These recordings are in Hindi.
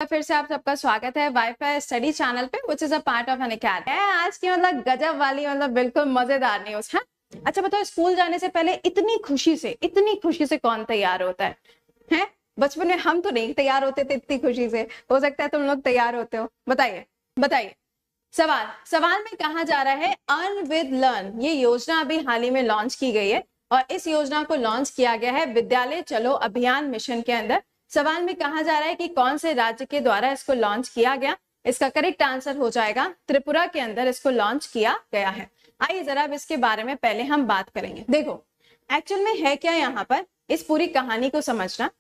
फिर से आप सबका स्वागत है वाईफाई स्टडी चैनल पे which is a part of Unacademy. आज की गजब वाली बिल्कुल मजेदार न्यूज है। अच्छा बताओ, स्कूल जाने से पहले इतनी खुशी से कौन तैयार होता है? बचपन में हम तो नहीं तैयार होते थे इतनी खुशी से, हो सकता है तुम लोग तैयार होते हो। बताइए बताइए। सवाल में कहा जा रहा है अर्न विद लर्न, ये योजना अभी हाल ही में लॉन्च की गई है और इस योजना को लॉन्च किया गया है विद्यालय चलो अभियान मिशन के अंदर। सवाल में कहा जा रहा है कि कौन से राज्य के द्वारा इसको लॉन्च किया गया। इसका करेक्ट आंसर हो जाएगा त्रिपुरा के अंदर इसको लॉन्च किया गया है। आइए जरा अब इसके बारे में पहले हम बात करेंगे। देखो एक्चुअल में है क्या यहाँ पर, इस पूरी कहानी को समझना।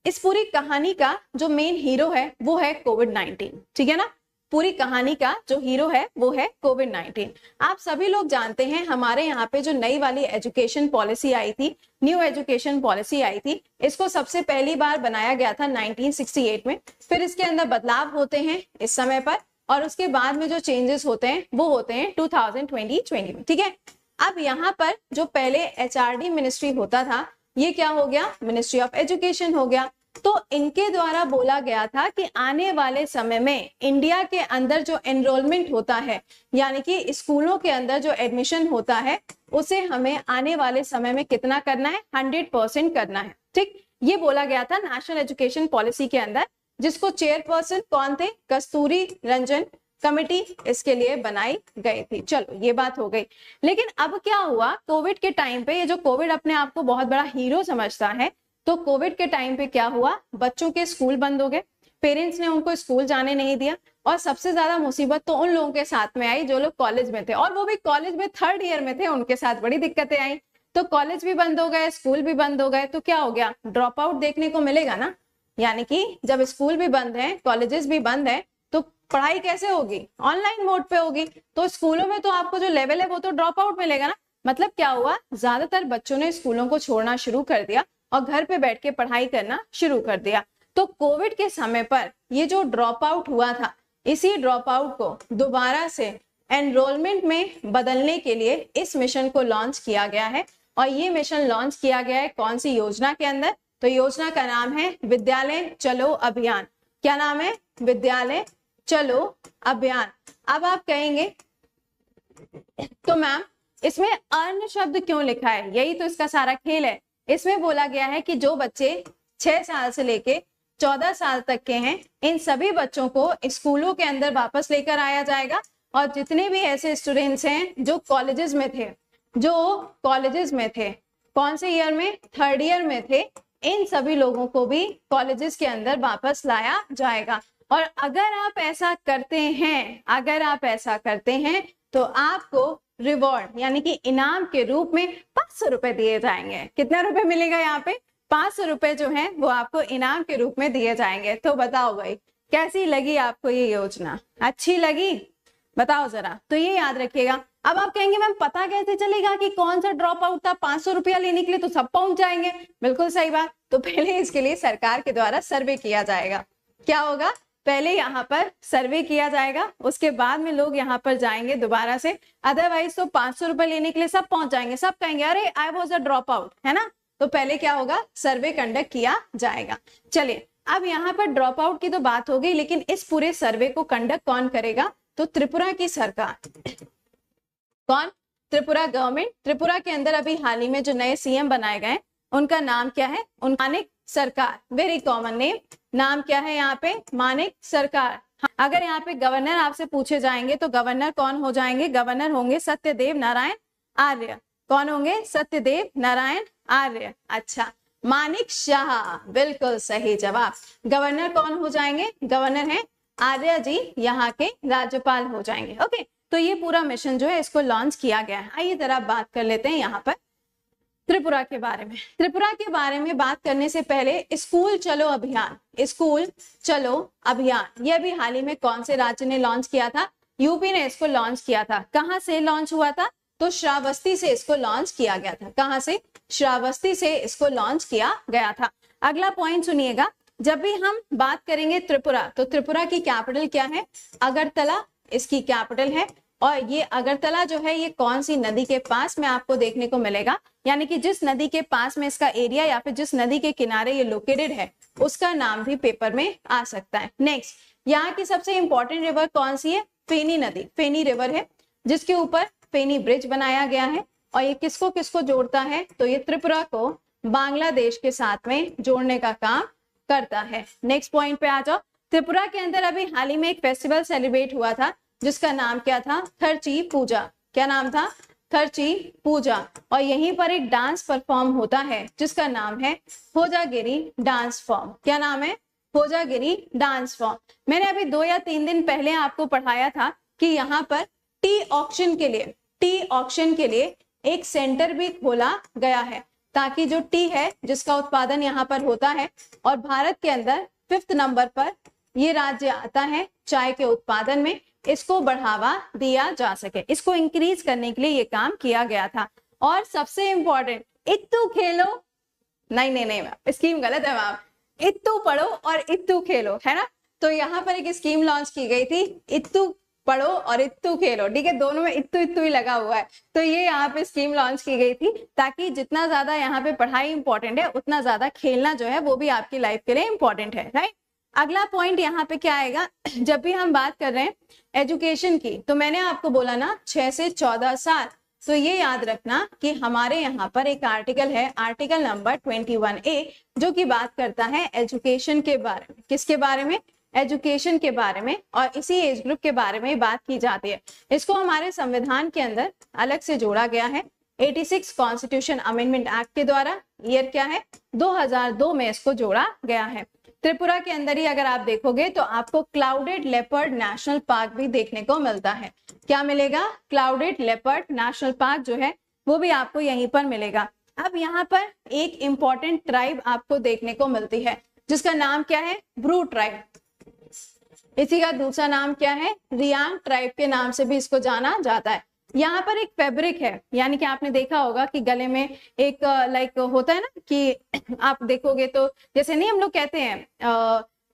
इस पूरी कहानी का जो मेन हीरो है वो है कोविड-19, ठीक है ना। पूरी कहानी का जो हीरो है वो है कोविड-19। आप सभी लोग जानते हैं हमारे यहाँ पे जो नई वाली एजुकेशन पॉलिसी आई थी, न्यू एजुकेशन पॉलिसी आई थी, इसको सबसे पहली बार बनाया गया था 1968 में। फिर इसके अंदर बदलाव होते हैं इस समय पर और उसके बाद में जो चेंजेस होते हैं वो होते हैं 2020 में, ठीक है। अब यहाँ पर जो पहले एचआरडी मिनिस्ट्री होता था ये क्या हो गया, मिनिस्ट्री ऑफ एजुकेशन हो गया। तो इनके द्वारा बोला गया था कि आने वाले समय में इंडिया के अंदर जो एनरोलमेंट होता है, यानी कि स्कूलों के अंदर जो एडमिशन होता है, उसे हमें आने वाले समय में कितना करना है, 100% करना है, ठीक। ये बोला गया था नेशनल एजुकेशन पॉलिसी के अंदर, जिसको चेयरपर्सन कौन थे, कस्तूरी रंजन कमेटी इसके लिए बनाई गई थी। चलो ये बात हो गई। लेकिन अब क्या हुआ, कोविड के टाइम पे, ये जो कोविड अपने आप को बहुत बड़ा हीरो समझता है, तो कोविड के टाइम पे क्या हुआ, बच्चों के स्कूल बंद हो गए, पेरेंट्स ने उनको स्कूल जाने नहीं दिया और सबसे ज्यादा मुसीबत तो उन लोगों के साथ में आई जो लोग कॉलेज में थे, और वो भी कॉलेज में 3rd ईयर में थे, उनके साथ बड़ी दिक्कतें आई। तो कॉलेज भी बंद हो गए, स्कूल भी बंद हो गए, तो क्या हो गया, ड्रॉप आउट देखने को मिलेगा ना। यानी कि जब स्कूल भी बंद है, कॉलेजेस भी बंद है, तो पढ़ाई कैसे होगी, ऑनलाइन मोड पे होगी। तो स्कूलों में तो आपको जो लेवल है वो तो ड्रॉप आउट मिलेगा ना। मतलब क्या हुआ, ज्यादातर बच्चों ने स्कूलों को छोड़ना शुरू कर दिया और घर पे बैठ के पढ़ाई करना शुरू कर दिया। तो कोविड के समय पर ये जो ड्रॉप आउट हुआ था, इसी ड्रॉप आउट को दोबारा से एनरोलमेंट में बदलने के लिए इस मिशन को लॉन्च किया गया है। और ये मिशन लॉन्च किया गया है कौन सी योजना के अंदर, तो योजना का नाम है विद्यालय चलो अभियान। क्या नाम है, विद्यालय चलो अभियान। अब आप कहेंगे तो मैम इसमें अर्न शब्द क्यों लिखा है, यही तो इसका सारा खेल है। इसमें बोला गया है कि जो बच्चे 6 साल से लेके 14 साल तक के हैं, इन सभी बच्चों को स्कूलों के अंदर वापस लेकर आया जाएगा। और जितने भी ऐसे स्टूडेंट्स हैं जो कॉलेजेस में थे, कौन से ईयर में, 3rd ईयर में थे, इन सभी लोगों को भी कॉलेजेस के अंदर वापस लाया जाएगा। और अगर आप ऐसा करते हैं तो आपको रिवॉर्ड यानी कि इनाम के रूप में 500 रुपए दिए जाएंगे। कितना रुपए मिलेगा यहाँ पे, 500 रुपए जो है वो आपको इनाम के रूप में दिए जाएंगे। तो बताओ भाई कैसी लगी आपको ये योजना, अच्छी लगी, बताओ जरा। तो ये याद रखिएगा। अब आप कहेंगे मैम पता कैसे चलेगा कि कौन सा ड्रॉप आउट था, 500 रुपया लेने के लिए तो सब पहुंच जाएंगे। बिल्कुल सही बात। तो पहले इसके लिए सरकार के द्वारा सर्वे किया जाएगा। क्या होगा, पहले यहाँ पर सर्वे किया जाएगा, उसके बाद में लोग यहाँ पर जाएंगे दोबारा से। अदरवाइज तो 500 रुपए लेने के लिए सब पहुंच जाएंगे, सब कहेंगे अरे I was a drop out, है ना। तो पहले क्या होगा, सर्वे कंडक्ट किया जाएगा। चलिए अब यहाँ पर ड्रॉप आउट की तो बात हो गई, लेकिन इस पूरे सर्वे को कंडक्ट कौन करेगा, तो त्रिपुरा की सरकार। कौन, त्रिपुरा गवर्नमेंट। त्रिपुरा के अंदर अभी हाल ही में जो नए सीएम बनाए गए, उनका नाम क्या है, मानिक सरकार। वेरी कॉमन नेम, नाम क्या है यहाँ पे, मानिक सरकार। अगर यहाँ पे गवर्नर आपसे पूछे जाएंगे तो गवर्नर कौन हो जाएंगे, गवर्नर होंगे सत्यदेव नारायण आर्य। कौन होंगे, सत्यदेव नारायण आर्य। अच्छा, मानिक शाह, बिल्कुल सही जवाब। गवर्नर कौन हो जाएंगे, गवर्नर है आर्य जी, यहाँ के राज्यपाल हो जाएंगे। ओके, तो ये पूरा मिशन जो है इसको लॉन्च किया गया है। आइए जरा बात कर लेते हैं यहाँ पर त्रिपुरा के बारे में। त्रिपुरा के बारे में बात करने से पहले स्कूल चलो अभियान, ये अभी हाल ही में कौन से राज्य ने लॉन्च किया था, यूपी ने इसको लॉन्च किया था। कहां से लॉन्च हुआ था, तो श्रावस्ती से इसको लॉन्च किया गया था। कहां से, श्रावस्ती से इसको लॉन्च किया गया था। अगला पॉइंट सुनिएगा, जब भी हम बात करेंगे त्रिपुरा, तो त्रिपुरा की कैपिटल क्या है, अगरतला इसकी कैपिटल है। और ये अगरतला जो है ये कौन सी नदी के पास में आपको देखने को मिलेगा, यानी कि जिस नदी के पास में इसका एरिया या फिर जिस नदी के किनारे ये लोकेटेड है उसका नाम भी पेपर में आ सकता है। नेक्स्ट, यहाँ की सबसे इंपॉर्टेंट रिवर कौन सी है? फेनी नदी, फेनी रिवर है, जिसके ऊपर फेनी ब्रिज बनाया गया है। और ये किसको किसको जोड़ता है? तो ये त्रिपुरा को बांग्लादेश के साथ में जोड़ने का काम करता है। नेक्स्ट पॉइंट पे आ जाओ। त्रिपुरा के अंदर अभी हाल ही में एक फेस्टिवल सेलिब्रेट हुआ था जिसका नाम क्या था? थर्ची पूजा। क्या नाम था? थर्ची पूजा। और यहीं पर एक डांस परफॉर्म होता है जिसका नाम है होजागिरी डांस फॉर्म। क्या नाम है? Hojagiri dance form. मैंने अभी 2 या 3 दिन पहले आपको पढ़ाया था कि यहाँ पर टी ऑक्शन के लिए एक सेंटर भी खोला गया है, ताकि जो टी है जिसका उत्पादन यहाँ पर होता है और भारत के अंदर 5th नंबर पर ये राज्य आता है चाय के उत्पादन में, इसको बढ़ावा दिया जा सके, इसको इंक्रीज करने के लिए ये काम किया गया था। और सबसे इंपॉर्टेंट, इत्तू खेलो, नहीं स्कीम गलत है मैम, इत्तू पढ़ो और इत्तू खेलो, है ना। तो यहाँ पर एक स्कीम लॉन्च की गई थी, इत्तू पढ़ो और इत्तू खेलो, ठीक है, दोनों में इत्तू इत्तू ही लगा हुआ है। तो ये यहाँ पे स्कीम लॉन्च की गई थी ताकि जितना ज्यादा यहाँ पे पढ़ाई इंपॉर्टेंट है उतना ज्यादा खेलना जो है वो भी आपकी लाइफ के लिए इंपॉर्टेंट है, राइट। अगला पॉइंट यहाँ पे क्या आएगा? जब भी हम बात कर रहे हैं एजुकेशन की, तो मैंने आपको बोला ना 6 से 14 साल, तो ये याद रखना कि हमारे यहाँ पर एक आर्टिकल है, आर्टिकल नंबर 21A, जो कि बात करता है एजुकेशन के बारे में। किसके बारे में? एजुकेशन के बारे में। और इसी एज ग्रुप के बारे में बात की जाती है। इसको हमारे संविधान के अंदर अलग से जोड़ा गया है 86 कॉन्स्टिट्यूशन अमेंडमेंट एक्ट के द्वारा। ईयर क्या है? 2002 में इसको जोड़ा गया है। त्रिपुरा के अंदर ही अगर आप देखोगे तो आपको क्लाउडेड लेपर्ड नेशनल पार्क भी देखने को मिलता है। क्या मिलेगा? क्लाउडेड लेपर्ड नेशनल पार्क जो है वो भी आपको यहीं पर मिलेगा। अब यहाँ पर एक इंपॉर्टेंट ट्राइब आपको देखने को मिलती है जिसका नाम क्या है? ब्रू ट्राइब। इसी का दूसरा नाम क्या है? रियांग ट्राइब के नाम से भी इसको जाना जाता है। यहाँ पर एक फैब्रिक है, यानी कि आपने देखा होगा कि गले में एक लाइक होता है ना, कि आप देखोगे तो जैसे नहीं हम लोग कहते हैं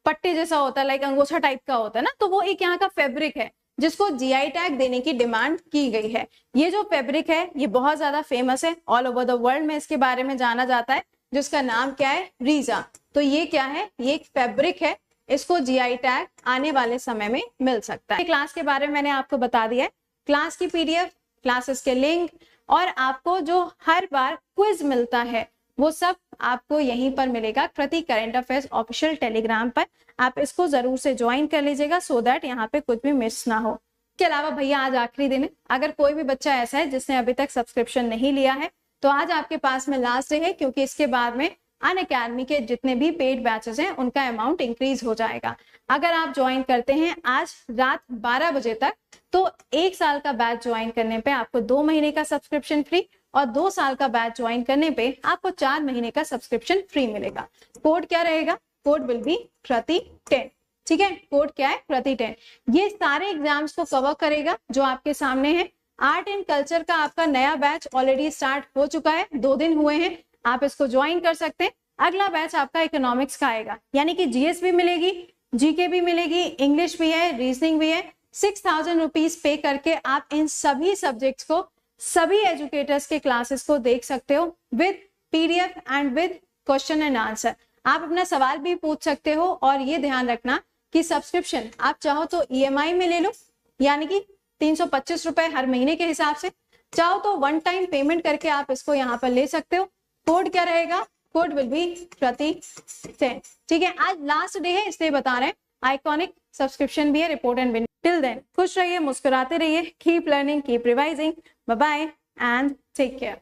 पट्टे जैसा होता है, लाइक अंगोछा टाइप का होता है ना, तो वो एक यहाँ का फैब्रिक है जिसको जीआई टैग देने की डिमांड की गई है। ये जो फैब्रिक है ये बहुत ज्यादा फेमस है, ऑल ओवर द वर्ल्ड में इसके बारे में जाना जाता है, जिसका नाम क्या है? रीजा। तो ये क्या है? ये एक फैब्रिक है, इसको जीआई टैग आने वाले समय में मिल सकता है। क्लास के बारे में मैंने आपको बता दिया है, क्लास की पीडीएफ, क्लासेस के लिंक और आपको जो हर बार क्विज मिलता है वो सब आपको यहीं पर मिलेगा, कृति करंट अफेयर्स ऑफिशियल टेलीग्राम पर। आप इसको जरूर से ज्वाइन कर लीजिएगा सो दैट यहाँ पे कुछ भी मिस ना हो। इसके अलावा भैया आज आखिरी दिन है, अगर कोई भी बच्चा ऐसा है जिसने अभी तक सब्सक्रिप्शन नहीं लिया है तो आज आपके पास में लास्ट डे है, क्योंकि इसके बाद में अनअकैडमी के जितने भी पेड बैचेस हैं उनका अमाउंट इंक्रीज हो जाएगा। अगर आप ज्वाइन करते हैं आज रात 12 बजे तक तो 1 साल का बैच ज्वाइन करने पे आपको 2 महीने का सब्सक्रिप्शन फ्री और 2 साल का बैच ज्वाइन करने पे आपको 4 महीने का सब्सक्रिप्शन फ्री मिलेगा। कोड क्या रहेगा? कोड विल बी प्रति 10। ठीक है, कोड क्या है? प्रति 10। ये सारे एग्जाम्स को कवर करेगा जो आपके सामने है। आर्ट एंड कल्चर का आपका नया बैच ऑलरेडी स्टार्ट हो चुका है, 2 दिन हुए हैं, आप इसको ज्वाइन कर सकते हैं। अगला बैच आपका इकोनॉमिक्स का आएगा, यानी कि जीएस भी मिलेगी, जीके भी मिलेगी, इंग्लिश भी है, रीजनिंग भी है। 6000 रुपीज पे करके आप इन सभी सब्जेक्ट्स को, सभी एजुकेटर्स के क्लासेस को देख सकते हो with PDF and with question and answer. आप अपना सवाल भी पूछ सकते हो और ये ध्यान रखना कि सब्सक्रिप्शन आप चाहो तो ईएमआई में ले लो, यानी कि 325 रुपए हर महीने के हिसाब से, चाहो तो 1 टाइम पेमेंट करके आप इसको यहाँ पर ले सकते हो। कोड क्या रहेगा? कोड विल बी प्रति 10। ठीक है, आज लास्ट डे है इसलिए बता रहे हैं। आइकॉनिक सब्सक्रिप्शन भी है, report and win. Till then खुश रहिए, मुस्कुराते रहिए, keep learning, keep revising, bye bye and take care.